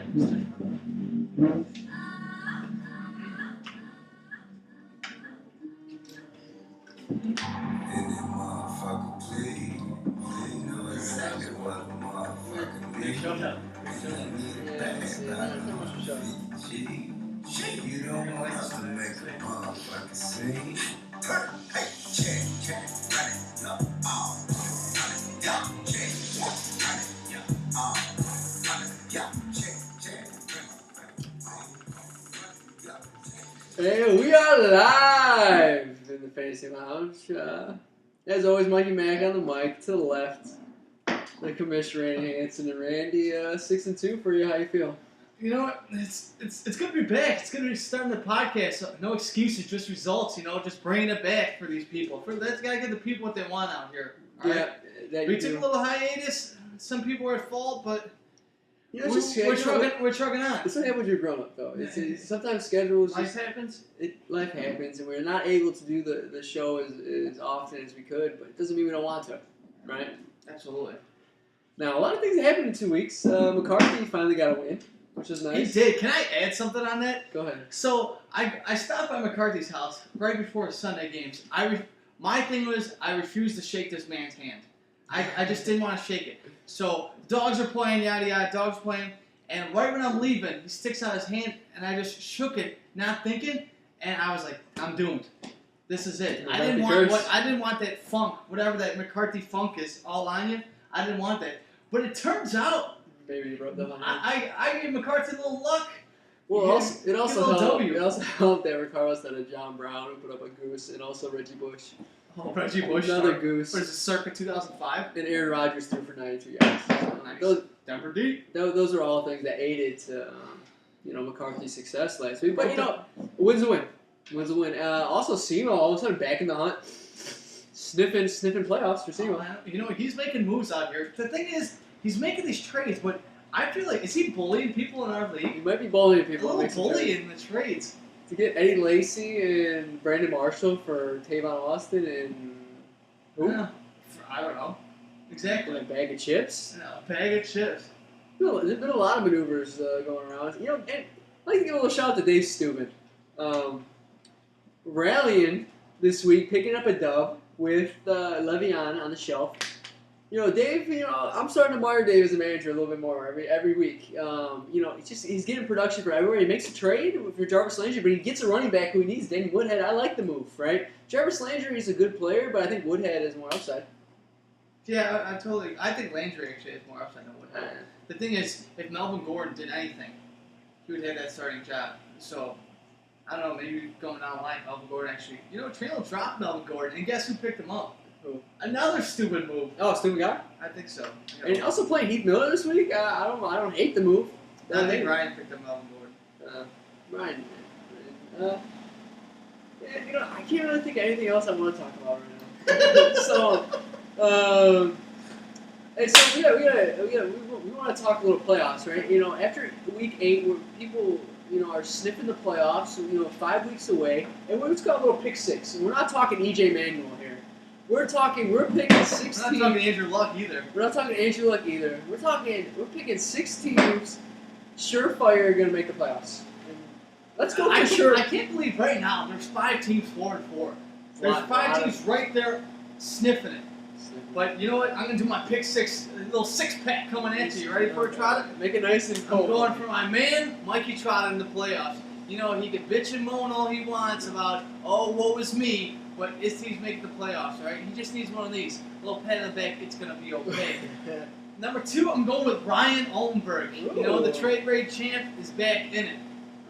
You don't want us to make a motherfucking scene. Hey, check, run it, run it, Hey, we are live in the Fantasy Lounge. As always, Mikey Mack on the mic. To the left, the Commissioner Randy Hanson and Randy. 6-2 for you. How you feel? You know what? It's good to be back. It's good to be starting the podcast. So no excuses, just results. Just bringing it back for these people. That's gotta give the people what they want out here. All right? We took a little hiatus. Some people are at fault, but we're trucking on. It's what happened when you're grown up, though. Sometimes schedules. Life happens. Life happens, and we're not able to do the show as often as we could. But it doesn't mean we don't want to, right? Absolutely. Now, a lot of things happened in 2 weeks. McCarthy finally got a win, which is nice. He did. Can I add something on that? Go ahead. So I stopped by McCarthy's house right before Sunday games. My thing was I refused to shake this man's hand. I just didn't want to shake it. So dogs are playing, yada yada, dogs playing, and right when I'm leaving, he sticks out his hand, and I just shook it, not thinking, and I was like, I'm doomed. This is it. I didn't want that funk, whatever that McCarthy funk is, all on you. I didn't want that. But it turns out, maybe you wrote that on. I gave McCarthy a little luck. Well, it also helped that Ricardo had a John Brown who put up a goose, and also Reggie Bush. Oh, Reggie Bush. Another goose. What is it, circa 2005? And Aaron Rodgers threw for 92 yards. So nice. Denver deep. Those are all things that aided to, McCarthy's success last week. But, a win's a win. Win's a win. Also, SEMO all of a sudden back in the hunt. Sniffing playoffs for SEMO. He's making moves out here. The thing is, he's making these trades, but I feel like, is he bullying people in our league? He might be bullying people. A little bullying the trades. To get Eddie Lacy and Brandon Marshall for Tavon Austin and who? I don't know. Exactly. A bag of chips? A bag of chips. There's been a lot of maneuvers going around. And I'd like to give a little shout out to Dave Steuben. Rallying this week, picking up a dub with Le'Veon on the shelf. Dave, I'm starting to admire Dave as a manager a little bit more every week. He's getting production for everywhere. He makes a trade for Jarvis Landry, but he gets a running back who he needs, Danny Woodhead. I like the move, right? Jarvis Landry is a good player, but I think Woodhead has more upside. Yeah, I think Landry actually has more upside than Woodhead. The thing is, if Melvin Gordon did anything, he would have that starting job. So, I don't know, maybe going down the line, Melvin Gordon actually, Traylon dropped Melvin Gordon, and guess who picked him up? Who? Another stupid move. Oh, stupid guy? I think so. And also playing Heath Miller this week. I don't hate the move. I think Ryan picked up Melvin Gordon. Ryan. I can't really think of anything else I want to talk about right now. We want to talk a little playoffs, right? After week 8, where people are sniffing the playoffs, 5 weeks away, and we're just got a little pick 6. And we're not talking EJ Manuel here. We're picking 6 teams. We're not talking Andrew Luck either. We're picking 6 teams. Surefire are going to make the playoffs. And let's go for sure. I can't believe right now there's 5 teams 4-4. There's 5 teams right there sniffing it. But you know what? I'm going to do my pick 6, a little 6-pack coming at you. You ready for it, Trotter? Make it nice and cold. I'm going for my man, Mikey Trotter, in the playoffs. He can bitch and moan all he wants about, woe is me. But his team's making the playoffs, right? He just needs one of these. A little pat on the back, it's going to be okay. Number 2, I'm going with Ryan Oldenburg. Ooh. The trade rate champ is back in it.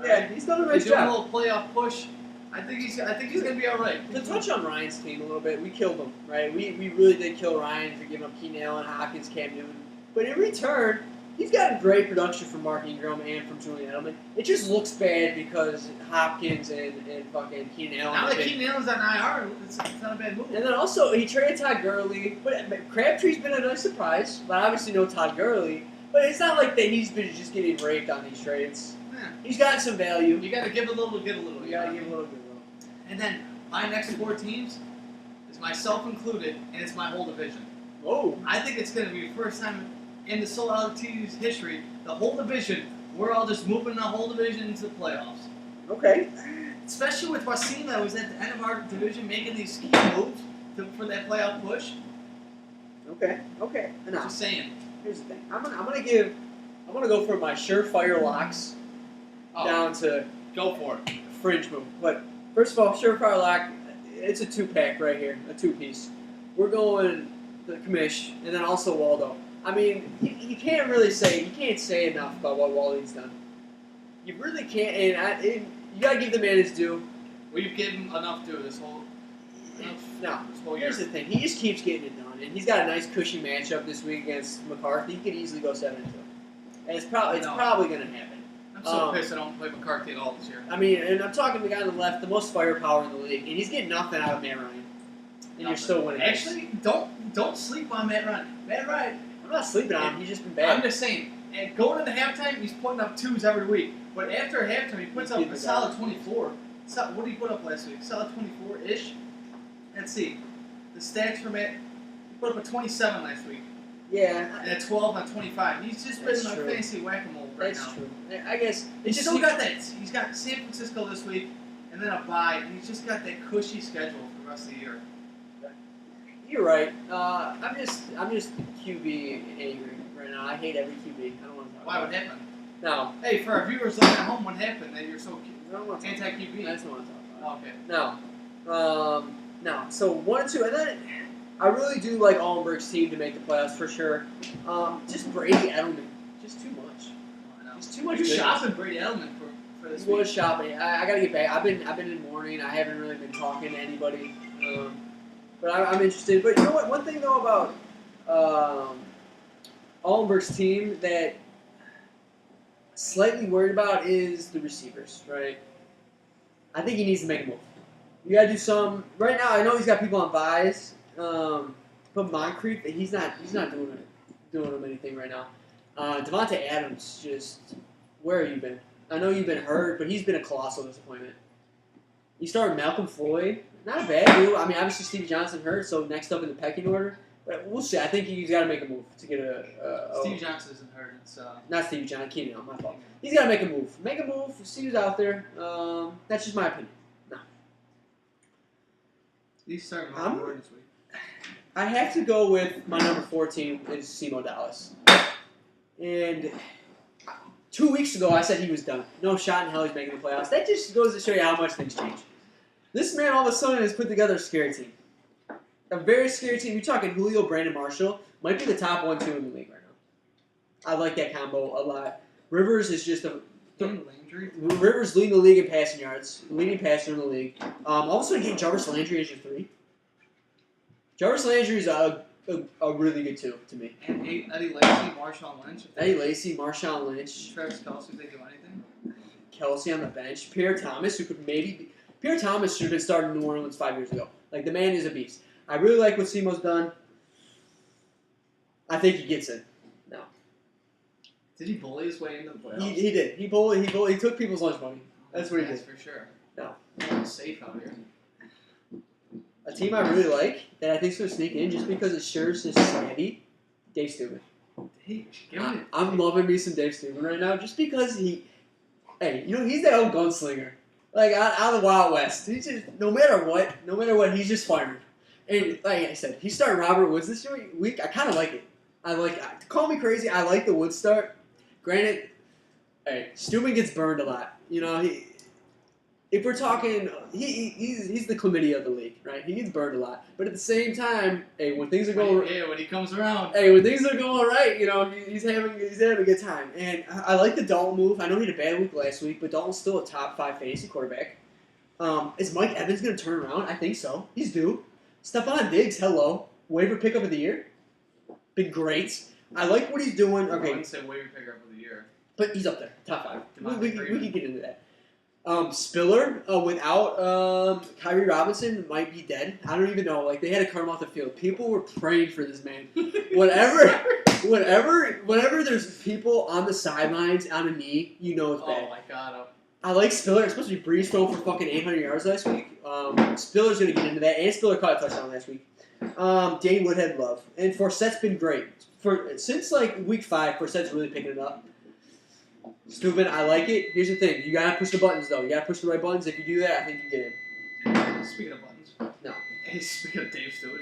Yeah, he's done a nice job. He's doing a little playoff push. I think he's going to be all right. To touch on Ryan's team a little bit, we killed him, right? We really did kill Ryan for giving up Keenan Allen, Hopkins, Cam Newton. But in return, he's gotten great production from Mark Ingram and from Julian Edelman. It just looks bad because Hopkins and fucking Keenan Allen. Now that Keenan Allen's on IR, it's not a bad move. And then also, he traded Todd Gurley. But Crabtree's been a nice surprise. But obviously no Todd Gurley. But it's not like that he's been just getting raped on these trades. Yeah. He's got some value. You got to give a little to get a little. You got to give a little to get a little. And then my next 4 teams is myself included, and it's my whole division. Whoa. I think it's going to be the first time in the SOTD's history, the whole division we're all just moving the whole division into the playoffs. Okay. Especially with Wasim that was at the end of our division making these key moves for that playoff push. Okay. Now, Just saying. here's the thing. I'm gonna go for my surefire locks down to Go for it. fringe move. But first of all, surefire lock. It's a 2-pack right here, a 2-piece. We're going the commish and then also Waldo. I mean, you can't say enough about what Waldo's done. You really can't, and you gotta give the man his due. We've given enough due this whole No, year. here's the thing. He just keeps getting it done, and he's got a nice cushy matchup this week against McCarthy. He could easily go 7-2, and it's probably gonna happen. I'm so pissed I don't play McCarthy at all this year. I mean, and I'm talking to the guy on the left, the most firepower in the league, and he's getting nothing out of Matt Ryan, and you're still winning. Actually, don't sleep on Matt Ryan. Matt Ryan. I'm not sleeping on him. He's just been bad. I'm just saying. And going into halftime, he's putting up 2s every week. But after halftime, he puts up a solid 24. So, what did he put up last week? Solid 24-ish. Let's see. The stats from it. He put up a 27 last week. Yeah. And a 12 on 25. He's just been in a true. fantasy whack-a-mole right That's now. true. I guess He's still got that. He's got San Francisco this week, and then a bye, and he's just got that cushy schedule for the rest of the year. You're right. I'm just QB angry right now. I hate every QB. I don't want to talk Why about would happen? it. No. Hey, for our viewers looking at home, what happened that you're so I don't want to talk anti-QB? I just don't want to talk about it. Oh, okay. No. So 1 and 2, and then I really do like Allenberg's team to make the playoffs for sure. Just Brady Edelman, just too much. I know. Just too much. You're goodness. shopping Brady Edelman for this He was week. shopping. I gotta get back. I've been in mourning. I haven't really been talking to anybody. But I'm interested. But you know what? One thing though about Allenberg's team that slightly worried about is the receivers, right? I think he needs to make a move. You gotta do some right now. I know he's got people on buys, but Moncrief, he's not doing him anything right now. Devontae Adams, just where have you been? I know you've been hurt, but he's been a colossal disappointment. You started Malcolm Floyd, not a bad move. I mean, obviously Stevie Johnson hurt, so next up in the pecking order. But we'll see. I think he's got to make a move to get Stevie Johnson isn't hurt. It's not Stevie Johnson. Keenan Allen, my fault. He's got to make a move. Make a move. See who's out there. That's just my opinion. No. he's starting I'm- more this week. I have to go with my number 14 is Simo Dallas. And 2 weeks ago, I said he was done. No shot in hell he's making the playoffs. That just goes to show you how much things change. This man all of a sudden has put together a scary team. A very scary team. You're talking Julio, Brandon Marshall. Might be the top 1-2 in the league right now. I like that combo a lot. Rivers is just a... Landry. Rivers leading the league in passing yards. Leading passer in the league. Also getting Jarvis Landry as your 3. Jarvis Landry is a really good 2 to me. And Eddie Lacy, Marshawn Lynch. Eddie Lacy, Marshawn Lynch, Travis Kelce, if they do anything. Kelsey on the bench, Pierre Thomas, who could maybe be, Pierre Thomas should have been starting in New Orleans 5 years ago. Like, the man is a beast. I really like what Simo's done. I think he gets it. No. Did he bully his way into the playoffs? He did. He bullied. He took people's lunch money. That's what he did. for sure. No. He's safe out here. A team I really like that I think is going to sneak in just because it shares his savvy, Dave Steuben. I'm loving me some Dave Steuben right now just because he's that old gunslinger. Like, out of the Wild West. He's just, no matter what, he's just firing. And like I said, he started Robert Woods this week. I kind of like it. Call me crazy, I like the Woods start. Granted, hey, Steuben gets burned a lot. You know, if we're talking, he's the chlamydia of the league, right? He gets burned a lot. But at the same time, hey, when things are going, when he comes around, when things are going right, you know, he's having a good time. And I like the Dalton move. I know he had a bad week last week, but Dalton's still a top 5 fantasy quarterback. Is Mike Evans going to turn around? I think so. He's due. Stephon Diggs, hello, waiver pickup of the year. Been great. I like what he's doing. I Okay, wouldn't say waiver pickup of the year. but he's up there, top 5. We Freeman. can get into that. Spiller, without Kyrie Robinson, might be dead. I don't even know. Like, they had to cut him off the field. People were praying for this man. Whenever there's people on the sidelines on a knee, you know it's bad. Oh my god. I like Spiller. It's supposed to be Breeze thrown for fucking 800 yards last week. Spiller's going to get into that. And Spiller caught a touchdown last week. Danny Woodhead, love. And Forsette's been great. Since, like, week 5, Forsette's really picking it up. Stupid, I like it. Here's the thing: you gotta push the buttons, though. You gotta push the right buttons. If you do that, I think you get in. Speaking of buttons. No. Hey, speaking of Dave Stewart.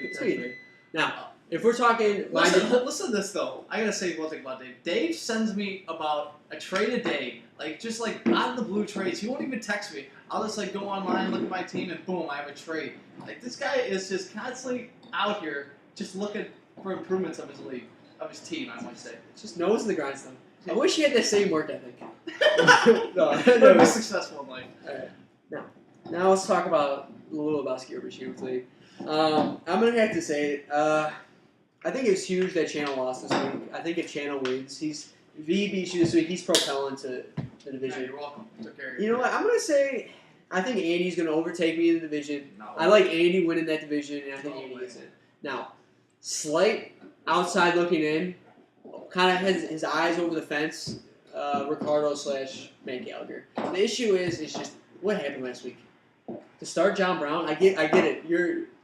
Now, if we're talking, Listen to this though. I gotta say one thing about Dave. Dave sends me about a trade a day, just like out of the blue trades. He won't even text me. I'll just go online, look at my team, and boom, I have a trade. This guy is just constantly out here, just looking for improvements of his league, of his team. I might say. just nose in the grindstone. I wish he had the same work ethic. no, be successful in life. All right. Now let's talk about the Little Lebowski Overachievers League. I'm gonna have to say, I think it's huge that Channel lost this week. I think if Channel wins, V beats you this week. He's propelling to the division. Yeah, you're welcome. You know what? I'm gonna say, I think Andy's gonna overtake me in the division. No. I like Andy winning that division, and I think Andy gets in. Now, slight outside looking in, kind of has his eyes over the fence. Ricardo / Matt Gallagher. The issue is just what happened last week. To start John Brown, I get it.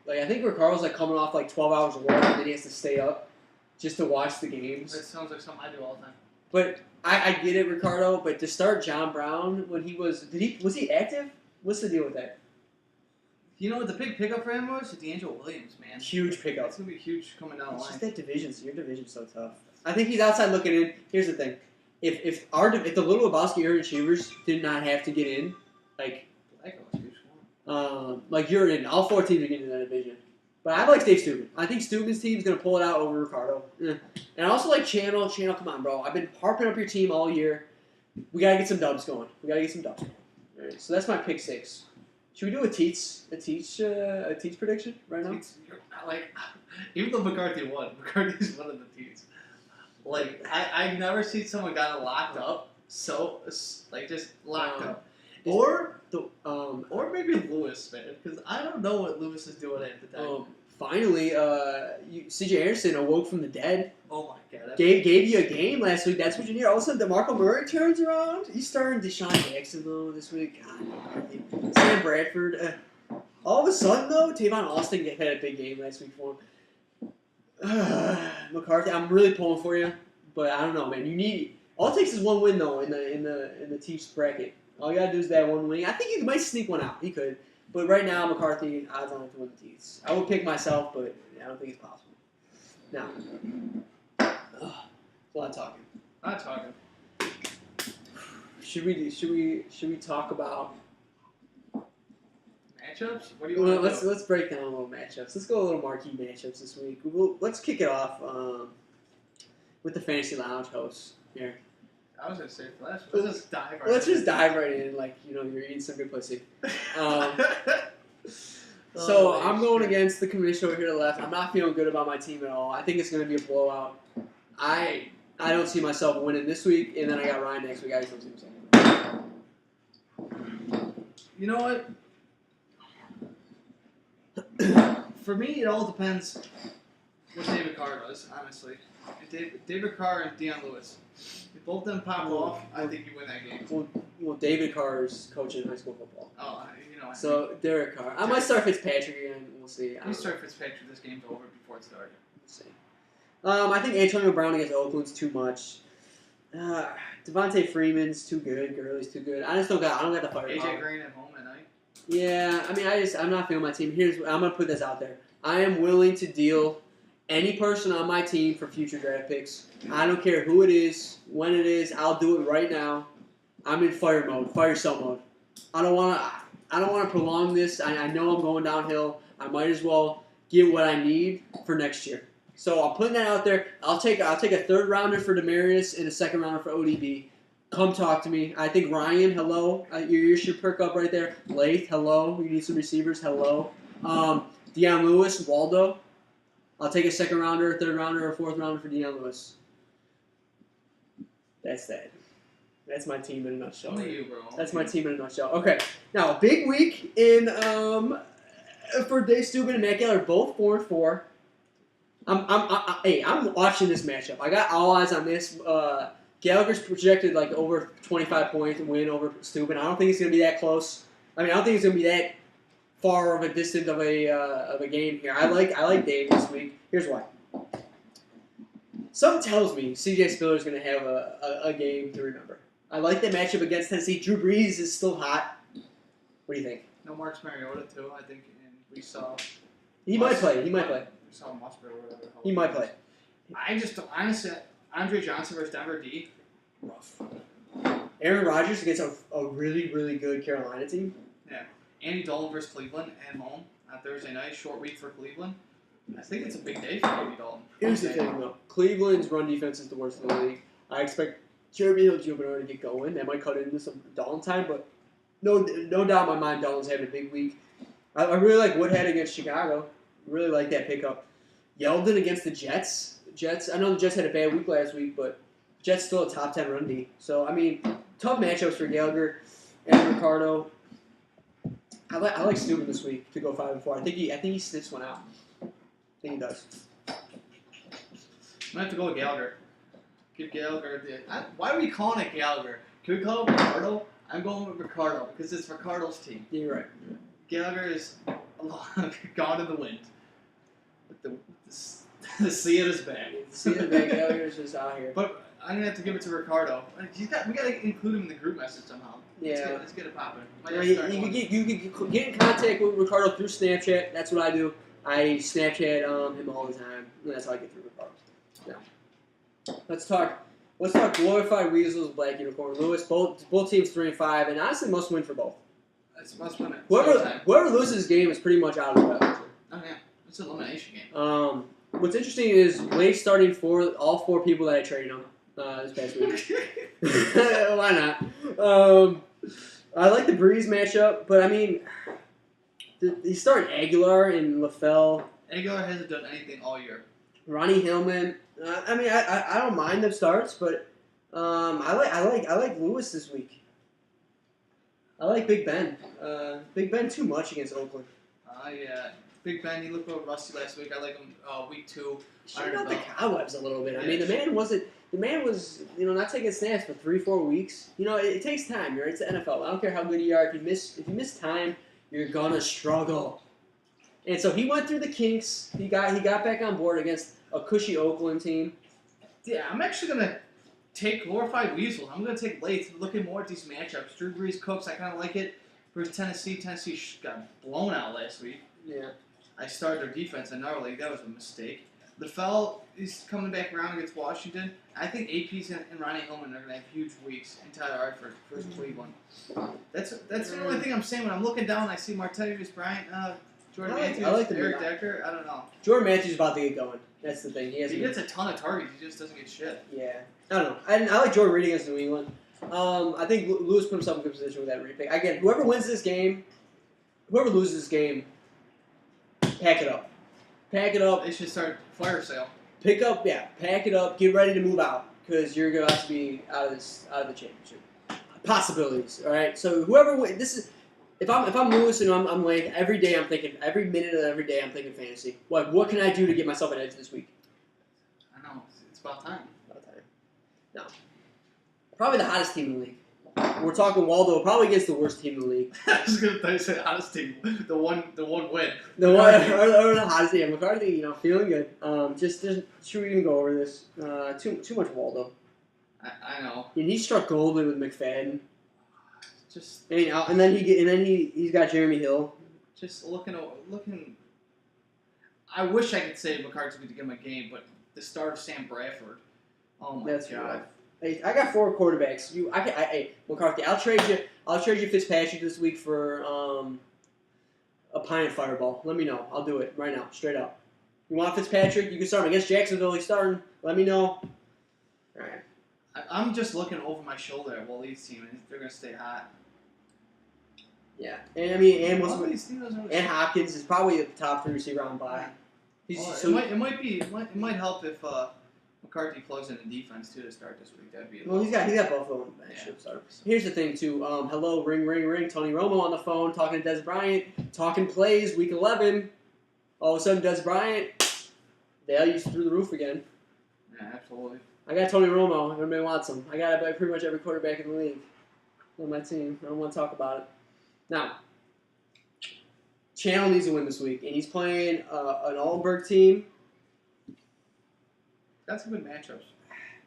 I think Ricardo's coming off 12 hours of work, and then he has to stay up just to watch the games. That sounds like something I do all the time. But I get it, Ricardo. But to start John Brown when he was he active? What's the deal with that? You know what the big pickup for him was? D'Angelo Williams, man. Huge pickup. It's gonna be huge coming down the It's line. just that division. Your division's so tough. I think he's outside looking in. Here's the thing: if the Little Lebowski overachievers did not have to get in, you're in. All 4 teams are getting in that division. But I like Dave Steuben. I think Steuben's team's going to pull it out over Ricardo. And I also like Channel. Channel, come on, bro. I've been harping up your team all year. We got to get some dubs going. All right, so that's my pick 6. Should we do a teach prediction right now? Even though McCarthy won, McCarthy's one of the teams. I've never seen someone got locked up just locked up. Or maybe Lewis, man, because I don't know what Lewis is doing at the time. Finally, C.J. Anderson awoke from the dead. Oh my God! Gave you a game last week. That's what you need. All of a sudden, DeMarco Murray turns around. He's starting Deshaun Jackson though this week. God, Sam Bradford. All of a sudden though, Tavon Austin had a big game last week for him. McCarthy, I'm really pulling for you, but I don't know, man. You need all it takes is one win though in the Chiefs bracket. All you gotta do is that one win. I think he might sneak one out. He could. But right now, McCarthy, odds on it to win the Chiefs. I would pick myself, but I don't think it's possible. Now, a lot of talking. Not talking. Should we talk about matchups? What do you want to do? Let's break down a little matchups. Let's go a little marquee matchups this week. Let's kick it off with the Fantasy Lounge hosts here. I was gonna say flash. Let's just dive right. Let's just dive right in, you're eating some good pussy. So I'm going against the commission over here to the left. I'm not feeling good about my team at all. I think it's going to be a blowout. I don't see myself winning this week, and then I got Ryan next week. I just don't see myself winning. You know what? For me, it all depends what David Carr does, honestly. David Carr and Deion Lewis. If both of them pop off, I think you win that game. Well, David Carr's coaching high school football. Oh, So, Derek Carr. I might start Fitzpatrick again. We'll see. You start Fitzpatrick, this game's over before it started. We'll see. I think Antonio Brown against Oakland's too much. Devontae Freeman's too good. Gurley's too good. I don't got the firepower. AJ Green at home at night. Yeah, I mean, I'm not feeling my team. I'm gonna put this out there. I am willing to deal any person on my team for future draft picks. I don't care who it is, when it is. I'll do it right now. I'm in fire sale mode. I don't want to prolong this. I know I'm going downhill. I might as well get what I need for next year. So I'm putting that out there. I'll take a third rounder for Demarius and a second rounder for ODB. Come talk to me. I think Ryan, hello. Your ears should perk up right there. Lath, hello. You need some receivers, hello. Deion Lewis, Waldo. I'll take a second rounder, a third rounder, or a fourth rounder for Deion Lewis. That's that. That's my team in a nutshell. Only you, bro. That's my team in a nutshell. Okay, now a big week in for Dave Steuben and Matt Gallagher, both 4-4. I'm watching this matchup. I got all eyes on this. Gallagher's projected over 25 points win over Steuben. I don't think it's gonna be that close. I mean, I don't think it's gonna be that far of a distance of a game here. I like Dave this week. Here's why. Something tells me C.J. Spiller's gonna have a game to remember. I like that matchup against Tennessee. Drew Brees is still hot. What do you think? No Marcus Mariota too. I think, and we saw. He might play. He might play. We saw Musper or whatever. He might play. I just honestly, Andre Johnson versus Denver D. Rough. Aaron Rodgers against a really, really good Carolina team. Yeah. Andy Dalton versus Cleveland at home on Thursday night. Short week for Cleveland. I think it's a big day for Andy Dalton. Here's the thing, though. Cleveland's run defense is the worst in the league. I expect Jeremy Hill Jr. to get going. That might cut into some Dalton time, but no doubt in my mind Dalton's having a big week. I really like Woodhead against Chicago. Really like that pickup. Yeldon against the Jets. I know the Jets had a bad week last week, but Jets still a top 10 run D. So, I mean, tough matchups for Gallagher and Ricardo. I like Steuben this week to go 5-4. I think he sniffs one out. I think he does. I'm gonna have to go with Gallagher. Give Gallagher why are we calling it Gallagher? Can we call it Ricardo? I'm going with Ricardo because it's Ricardo's team. Yeah, you're right. Gallagher is gone in the wind. The sea at his back. See the back Gallagher's just out here. But I'm gonna have to give it to Ricardo. We gotta include him in the group message somehow. Yeah. Let's get it popping. You can get in contact with Ricardo through Snapchat. That's what I do. I Snapchat him all the time. And that's how I get through Ricardo. Yeah. Let's talk glorified Weasels, Black Unicorn, Lewis. Both teams 3-5, and honestly, must win for both. That's must win it. Whoever loses this game is pretty much out of the playoff. Oh yeah, it's an elimination game. What's interesting is Blake's starting all four people that I traded on this past week. Why not? I like the Breeze matchup, but I mean, he's starting Aguilar and LaFell. Aguilar hasn't done anything all year. Ronnie Hillman. I mean, I don't mind the starts, but I like Lewis this week. I like Big Ben. Big Ben too much against Oakland. Yeah. Big Ben, he looked a little rusty last week. I like him week 2. Shut out the cobwebs a little bit. I mean, the man was not taking snaps for 3-4 weeks. You know, it takes time. It's the NFL. I don't care how good you are. If you miss time, you're gonna struggle. And so he went through the kinks. He got back on board against a cushy Oakland team. Yeah, I'm actually gonna take glorified Weasels. I'm gonna take Lath. Looking more at these matchups. Drew Brees, Cooks. I kind of like it. Versus Tennessee. Tennessee got blown out last week. Yeah. I started their defense in our league. That was a mistake. LaFell is coming back around against Washington. I think AP's and Ronnie Hillman are going to have huge weeks in Tyler Eifert versus Cleveland. That's the only thing I'm saying. When I'm looking down, I see Martavis Bryant, Jordan Matthews, Eric Decker. I don't know. Jordan Matthews is about to get going. That's the thing. He gets a ton of targets. He just doesn't get shit. Yeah. I don't know. I like Jordan Reed against New England. I think Lewis put himself in a good position with that repick. Again, whoever loses this game, pack it up. Pack it up. They should start fire sale. Pack it up. Get ready to move out because you're going to have to be out of the championship. Possibilities. All right. So whoever this is, if I'm Lewis and I'm Lake, every day I'm thinking, every minute of every day I'm thinking fantasy. What can I do to get myself an edge this week? I know. It's about time. No. Probably the hottest team in the league. We're talking Waldo, probably against the worst team in the league. I was going to say hottest team, the one win. The hottest team. McCarthy, feeling good. Just should we even go over this? Too much Waldo. I know. And he struck gold with McFadden. And then he's got Jeremy Hill. Just looking. I wish I could say McCarthy's going to give him a game, but the start of Sam Bradford. Oh my God. Hey, I got 4 quarterbacks. McCarthy, I'll trade you Fitzpatrick this week for a pint of Fireball. Let me know. I'll do it right now, straight up. You want Fitzpatrick? You can start him against Jacksonville. He's starting. Let me know. All right. I'm just looking over my shoulder at Walid's team, and they're gonna stay hot. Yeah, and Hopkins is probably the top 3 receiver on bye. It might help if McCarthy plugs in the defense too to start this week. That'd be he's got Buffalo on the bench. Yeah. Here's the thing too. Hello, ring, ring, ring. Tony Romo on the phone talking to Des Bryant, talking plays. Week 11. All of a sudden, Des Bryant, values through the roof again. Yeah, absolutely. I got Tony Romo. Everybody wants him. I got pretty much every quarterback in the league on my team. I don't want to talk about it. Now, Channel needs to win this week, and he's playing an Allenberg team. That's some good matchups.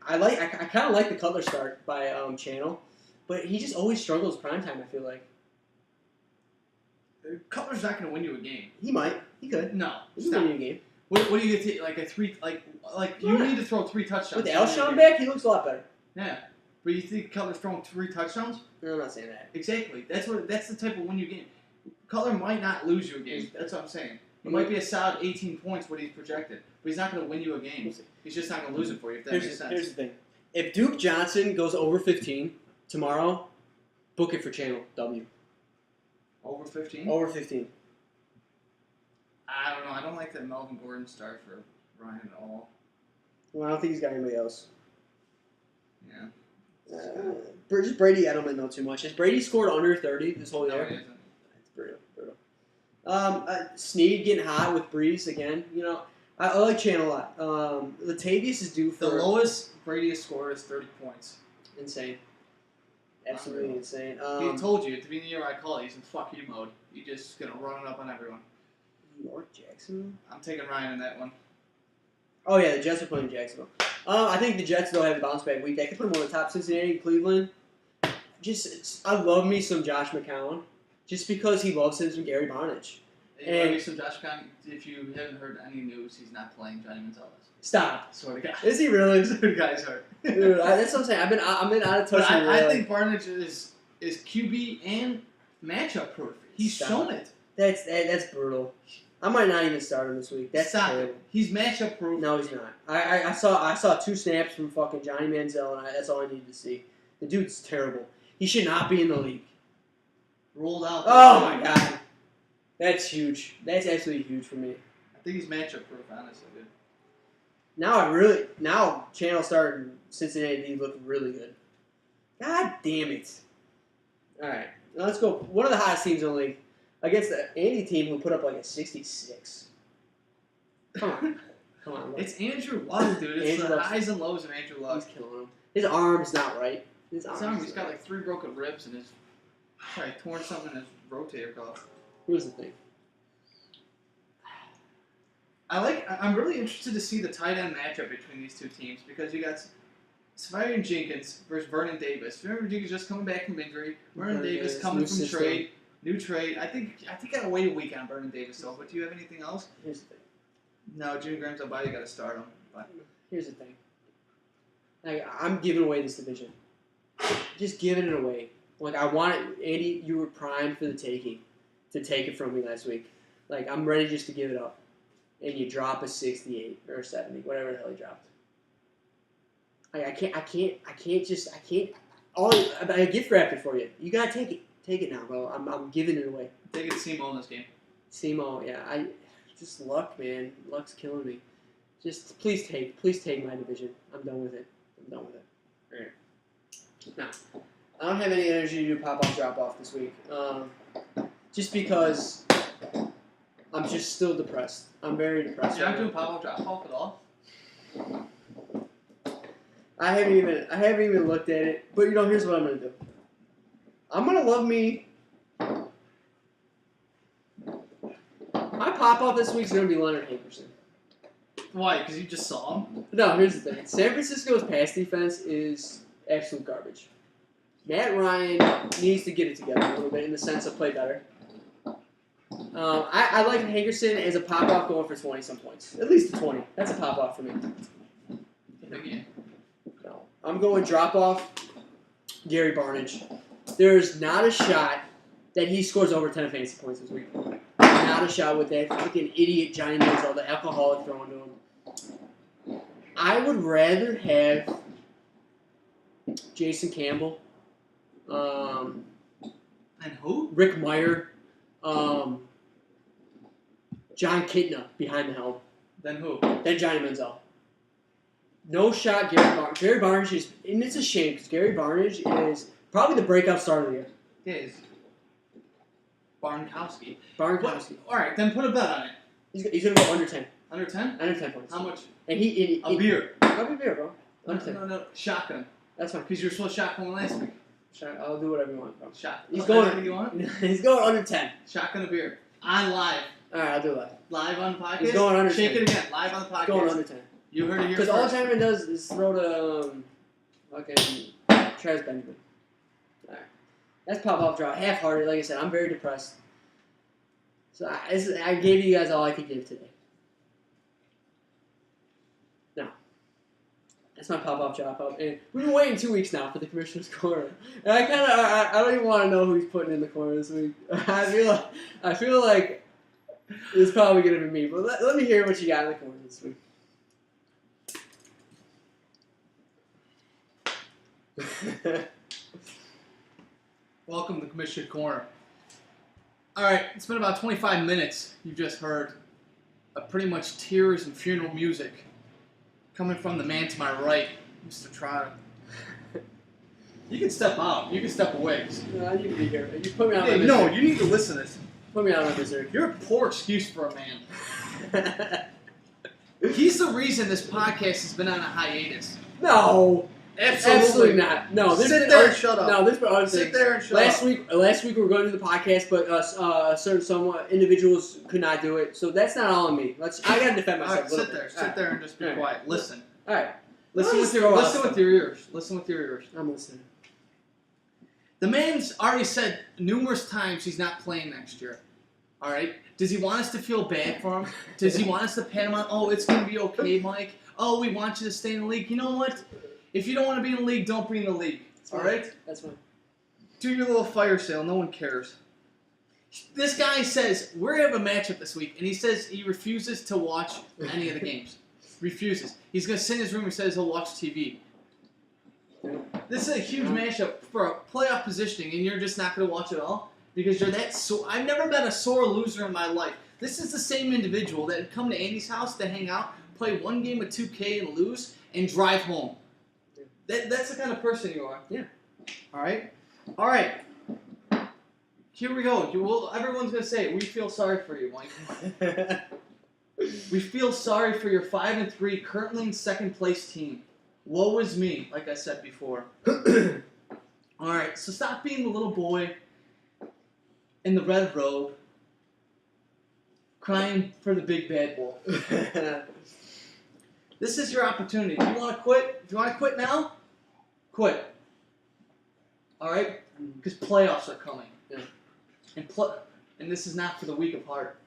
I kind of like the Cutler start by Channel. but he just always struggles primetime, I feel like. Cutler's not going to win you a game. He might. He could. No. He can Stop. win you a game. What do you get? Like a 3? Like you need to throw 3 touchdowns. With Alshon back, he looks a lot better. Yeah. But you think Cutler's throwing 3 touchdowns? No, I'm not saying that. Exactly. That's the type of win you game. Cutler might not lose you a game. That's what I'm saying. It might be a solid 18 points what he's projected, but he's not going to win you a game. He's just not going to lose it for you. If that makes sense. Here's the thing: if Duke Johnson goes over 15 tomorrow, book it for Channel W. Over 15? Over 15. I don't know. I don't like that Melvin Gordon start for Ryan at all. Well, I don't think he's got anybody else. Yeah. Just Brady Edelman, though, too much. Has Brady scored under 30 this whole No, year? he isn't. It's brutal. Snead getting hot with Breeze again. You know, I like Channel a lot. Latavius is due for The lowest Brady has scored is 30 points. insane. Absolutely Unreal. insane. He told you at the beginning of the year I call it. He's in fuck you mode. He's just going to run it up on everyone. New York, Jacksonville. I'm taking Ryan in that one. Oh yeah, the Jets are playing Jacksonville. I think the Jets though have a bounce back week. They could put them on the top. Cincinnati, Cleveland. I love me some Josh McCown, just because he loves him some Gary Barnage. And some Josh Conn, if you haven't heard any news, he's not playing Johnny Manziel. Stop. Swear to God. Is he really? The guy's hurt. Dude, that's what I'm saying. I've been out of touch. But with I think Barnage is QB and matchup proof. He's Stop. shown it. That's brutal. I might not even start him this week. That's Stop terrible. it. He's matchup proof. No, he's not. I saw 2 snaps from fucking Johnny Manziel, and that's all I needed to see. The dude's terrible. He should not be in the league. Rolled out. Oh my god, that's huge. That's absolutely huge for me. I think he's matchup proof, honestly, dude. Now Channel started Cincinnati look really good. God damn it. All right, now let's go. One of the hottest teams in the league against the Andy team who put up like a 66. Come on. Look. It's Andrew Luck, dude. It's Andrew the Luck's- highs and lows of Andrew Luck. He's killing him. His arm's not right. He's got like 3 broken ribs and his probably torn something in his rotator cuff. Here's the thing. I'm really interested to see the tight end matchup between these two teams because you got Safarian Jenkins versus Vernon Davis. Remember, Jenkins just coming back from injury. Vernon Davis coming new from system. new trade. I think I gotta wait a week on Vernon Davis though. But do you have anything else? Here's the thing. No, Jimmy Graham's up by. You gotta start him. But Here's the thing. Like, I'm giving away this division. Just giving it away. Like, I want it. Andy, you were primed for the taking. To take it from me last week. Like, I'm ready just to give it up. And you drop a 68 or 70, whatever the hell he dropped. Like, I can't. I gift wrapped it for you. You gotta take it. Take it now, bro. I'm giving it away. take it to Simo in this game. Simo, yeah. Just luck, man. Luck's killing me. Just please take my division. I'm done with it. All right. Now, I don't have any energy to do pop-off, drop-off this week. Just because I'm just still depressed. I'm very depressed. You're not right doing now. pop-up drop-off at all? I haven't even looked at it. But here's what I'm gonna do. I'm gonna love me. My pop-off this week's gonna be Leonard Hankerson. Why? Because you just saw him? No, here's the thing. San Francisco's pass defense is absolute garbage. Matt Ryan needs to get it together a little bit in the sense of play better. I like Hankerson as a pop-off going for 20-some points. At least a 20. That's a pop-off for me. Again. No. I'm going drop-off Gary Barnage. There's not a shot that he scores over 10 fantasy points this week. Not a shot with that fucking idiot Johnny Manziel, the alcoholic throwing to him. I would rather have Jason Campbell, And who? Rick Meyer, John Kitna behind the helm Then who? than Johnny Manziel. No shot, Gary Barnage is, and it's a shame because Gary Barnage is probably the breakout star of the year. Yeah, it's Barnkowski. Barnkowski. All right, then put a bet on it. He's going to go under 10. Under 10? Under 10 points. How much? And he A beer. Probably beer, bro. Under 10. No. Shotgun. That's fine. Because you were supposed to shotgun last week. I'll do whatever you want, bro. He's Whatever going. you want? He's going under 10. Shotgun a beer. On live. All right, I'll do it. Live on the podcast. He's going under Shake 10. it again. Live on the podcast. He's going under 10. You heard it here Because all first. Chinaman does is throw to fucking Travis Benjamin. That's pop-up drop. Half-hearted. Like I said, I'm very depressed. So I gave you guys all I could give today. Now, that's my pop-up drop-up. And we've been waiting 2 weeks now for the Commissioner's Corner. And I don't even want to know who he's putting in the corner this week. I feel like it's probably going to be me. But let me hear what you got in the corner this week. Welcome to Commissioner Corner. All right, it's been about 25 minutes. You've just heard pretty much tears and funeral music coming from the man to my right, Mr. Trotter. You can step out. You can step away. No, I need to be here. You put me on my No, misery. you need to listen to this. Put me on my misery. You're a poor excuse for a man. He's the reason this podcast has been on a hiatus. No. Absolutely not. No, Sit there and shut up. No, there's been other Sit things. there and shut Last up. week we were going to do the podcast, but some individuals could not do it. So that's not all on me. I got to defend All myself. right, sit there and just be quiet. Listen. All right. Listen with your ears. Listen with your ears. I'm listening. The man's already said numerous times he's not playing next year. All right? Does he want us to feel bad for him? Does he want us to pat him on? Oh, it's going to be okay, Mike. Oh, we want you to stay in the league. You know what? If you don't want to be in the league, don't be in the league. All right? That's fine. Do your little fire sale. No one cares. This guy says, we're going to have a matchup this week, and he says he refuses to watch any of the games. Refuses. He's going to sit in his room and says he'll watch TV. This is a huge matchup for a playoff positioning, and you're just not going to watch it all? Because you're that sore. I've never met a sore loser in my life. This is the same individual that would come to Andy's house to hang out, play one game of 2K and lose, and drive home. That's the kind of person you are. Yeah. All right? All right. Here we go. Everyone's going to say it. We feel sorry for you, Mike. We feel sorry for your 5-3, currently in second place team. Woe is me, like I said before. All right, so stop being the little boy in the red robe, crying for the big bad wolf. This is your opportunity. If you want to quit, now, quit. All right, because playoffs are coming. Yeah. And this is not for the weak of heart.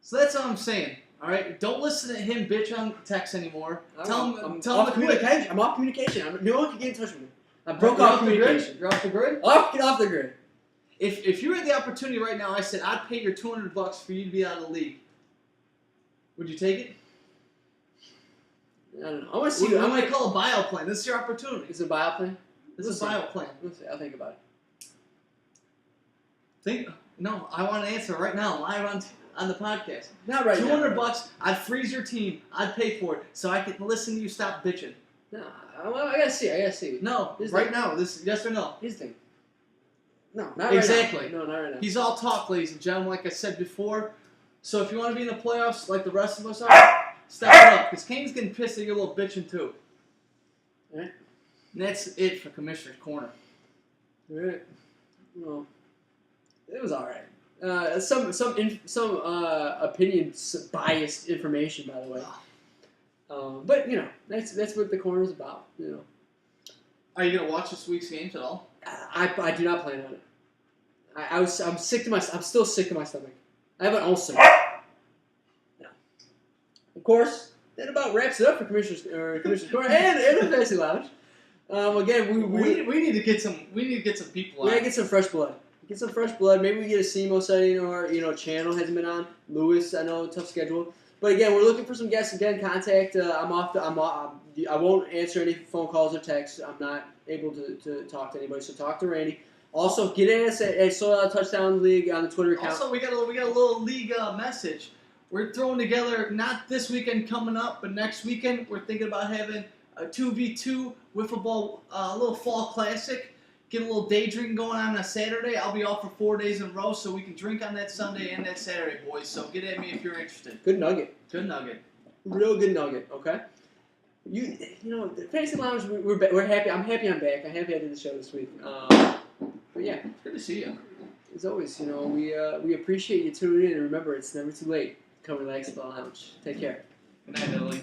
So that's all I'm saying. All right, don't listen to him bitch on text anymore. Tell him to quit. I'm off communication. No one can get in touch with me. I broke off communication. You're off the grid? Get off the grid. If you had the opportunity right now, I said I'd pay your $200 for you to be out of the league. Would you take it? I don't know. I want to see. I might call a buyout plan. This is your opportunity. Is it a buyout plan? This is a buyout plan. Let's see. I'll think about it. No, I want an answer right now, live on the podcast. Not right now. $200, I'd freeze your team. I'd pay for it so I could listen to you stop bitching. No, I gotta see. No, Here's right the- now. This yes or no? Here's the thing. No, not Exactly. right now. No, not right now. He's all talk, ladies and gentlemen, like I said before. So if you want to be in the playoffs like the rest of us are, step it up. Because Kane's getting pissed at your little bitching too. Alright. And that's it for Commissioner's Corner. Alright. Well, it was alright. Some opinion biased information, by the way. But you know, that's what the corner's about. You know. Are you gonna watch this week's games at all? I do not plan on it. I'm sick to my. I'm still sick to my stomach. I have an ulcer. Yeah. Of course, that about wraps it up for Commissioner's Corner and the Fantasy Lounge. Again, We need to get some. We need to get some people. We out. gotta get some fresh blood. Get some fresh blood. Maybe we get a SEMO sighting or channel hasn't been on. Lewis, I know, tough schedule. But again, we're looking for some guests. Get in contact. I won't answer any phone calls or texts. I'm not able to talk to anybody. So talk to Randy. Also, get in us at Sold Out Touchdown League on the Twitter account. Also, we got a little league message. We're throwing together not this weekend coming up, but next weekend we're thinking about having a 2v2 wiffle ball, a little fall classic. Get a little day drinking going on Saturday. I'll be off for 4 days in a row, so we can drink on that Sunday and that Saturday, boys. So get at me if you're interested. Good nugget. Good nugget. Real good nugget. Okay. You know, the Fantasy Lounge. We're happy. I'm happy. I'm back. I'm happy I did the show this week. But yeah, Good to see you. as always, we appreciate you tuning in. And remember, it's never too late. Come relax at the lounge. Take care. Good night, Italy.